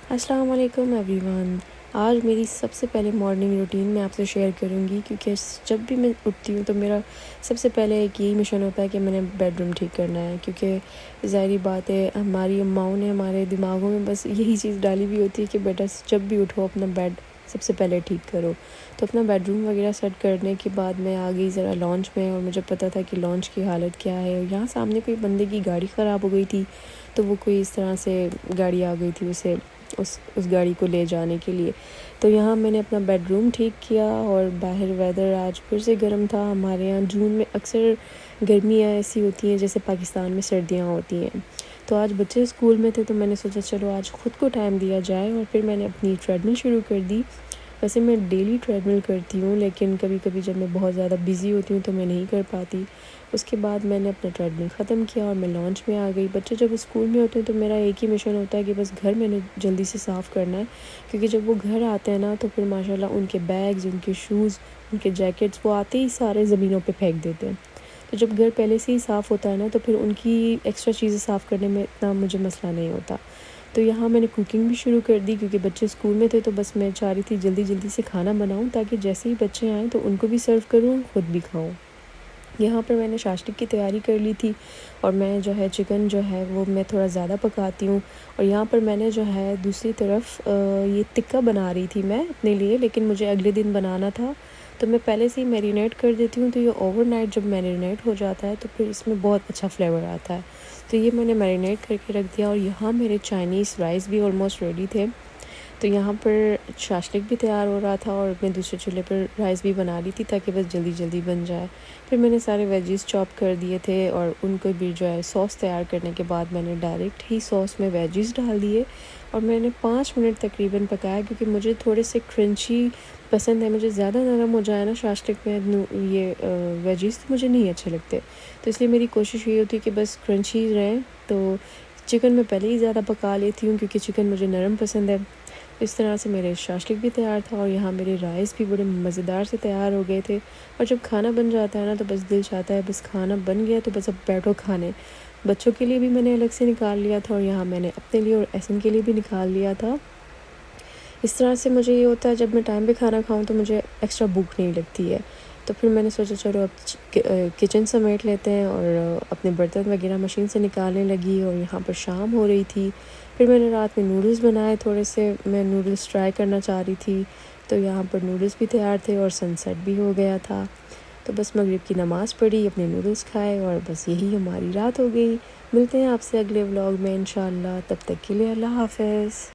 अस्सलाम वालेकुम एवरीवन। आज मेरी सबसे पहले मॉर्निंग रूटीन मैं आपसे शेयर करूँगी, क्योंकि जब भी मैं उठती हूँ तो मेरा सबसे पहले एक यही मिशन होता है कि मैंने बेडरूम ठीक करना है। क्योंकि ज़ाहिर बात है, हमारी अम्माओं ने हमारे दिमागों में बस यही चीज़ डाली हुई होती है कि बेटा जब भी उठो अपना बेड सबसे पहले ठीक करो। तो अपना बेडरूम वगैरह सेट करने के बाद मैं आ गई ज़रा लॉन्च में, और मुझे पता था कि लॉन्च की हालत क्या है। यहाँ सामने कोई बंदे की गाड़ी ख़राब हो गई थी, तो वो कोई इस तरह से गाड़ी आ गई थी उसे उस गाड़ी को ले जाने के लिए। तो यहाँ मैंने अपना बेडरूम ठीक किया, और बाहर वेदर आज फिर से गर्म था। हमारे यहाँ जून में अक्सर गर्मियाँ ऐसी होती हैं जैसे पाकिस्तान में सर्दियाँ होती हैं। तो आज बच्चे स्कूल में थे, तो मैंने सोचा चलो आज ख़ुद को टाइम दिया जाए, और फिर मैंने अपनी ट्रेडमिल शुरू कर दी। वैसे मैं डेली ट्रेडमिल करती हूँ, लेकिन कभी कभी जब मैं बहुत ज़्यादा बिज़ी होती हूँ तो मैं नहीं कर पाती। उसके बाद मैंने अपना ट्रेडमिल ख़त्म किया और मैं लॉन्च में आ गई। बच्चे जब स्कूल में होते हैं तो मेरा एक ही मिशन होता है कि बस घर मैंने जल्दी से साफ़ करना है, क्योंकि जब वो घर आते हैं ना तो फिर माशाल्लाह उनके बैग्स, उनके शूज़, उनके जैकेट्स वो आते ही सारे ज़मीनों पे फेंक देते हैं। तो जब घर पहले से ही साफ़ होता है ना तो फिर उनकी एक्स्ट्रा चीज़ें साफ़ करने में इतना मुझे मसला नहीं होता। तो यहाँ मैंने कुकिंग भी शुरू कर दी, क्योंकि बच्चे स्कूल में थे तो बस मैं चाह रही थी जल्दी जल्दी से खाना बनाऊँ, ताकि जैसे ही बच्चे आएँ तो उनको भी सर्व करूँ, खुद भी खाऊँ। यहाँ पर मैंने शाशलिक की तैयारी कर ली थी, और मैं जो है चिकन जो है वो मैं थोड़ा ज़्यादा पकाती हूँ। और यहाँ पर मैंने जो है दूसरी तरफ ये टिक्का बना रही थी मैं अपने लिए, लेकिन मुझे अगले दिन बनाना था, तो मैं पहले से ही मैरिनेट कर देती हूँ। तो ये ओवरनाइट जब मैरिनेट हो जाता है तो फिर इसमें बहुत अच्छा फ्लेवर आता है। तो ये मैंने मैरिनेट करके रख दिया, और यहाँ मेरे चाइनीज़ राइस भी ऑलमोस्ट रेडी थे। तो यहाँ पर शाशलिक भी तैयार हो रहा था, और मैं दूसरे चूल्हे पर राइस भी बना रही थी ताकि बस जल्दी जल्दी बन जाए। फिर मैंने सारे वेजीज़ चॉप कर दिए थे, और उनको भी जो है सॉस तैयार करने के बाद मैंने डायरेक्ट ही सॉस में वेजीज़ डाल दिए, और मैंने 5 मिनट तकरीबन पकाया, क्योंकि मुझे थोड़े से क्रंची पसंद है। मुझे ज़्यादा नरम हो जाए ना शाशलिक में ये वेजीज़ तो मुझे नहीं अच्छे लगते। तो इसलिए मेरी कोशिश ये होती है कि बस क्रंची रहें। तो चिकन मैं पहले ही ज़्यादा पका लेती हूँ, क्योंकि चिकन मुझे नरम पसंद है। इस तरह से मेरे शाशलिक भी तैयार था, और यहाँ मेरे राइस भी बड़े मज़ेदार से तैयार हो गए थे। और जब खाना बन जाता है ना तो बस दिल चाहता है बस खाना बन गया तो बस अब बैठो खाने। बच्चों के लिए भी मैंने अलग से निकाल लिया था, और यहाँ मैंने अपने लिए और एहसन के लिए भी निकाल लिया था। इस तरह से मुझे ये होता है जब मैं टाइम पे खाना खाऊं तो मुझे एक्स्ट्रा भूख नहीं लगती है। तो फिर मैंने सोचा चलो अब किचन समेट लेते हैं, और अपने बर्तन वगैरह मशीन से निकालने लगी, और यहाँ पर शाम हो रही थी। फिर मैंने रात में नूडल्स बनाए थोड़े से, मैं नूडल्स ट्राई करना चाह रही थी। तो यहाँ पर नूडल्स भी तैयार थे, और सनसेट भी हो गया था। तो बस मगरिब की नमाज़ पढ़ी, अपने नूडल्स खाए, और बस यही हमारी रात हो गई। मिलते हैं आपसे अगले व्लॉग में इंशाल्लाह, तब तक के लिए अल्लाह हाफ़िज़।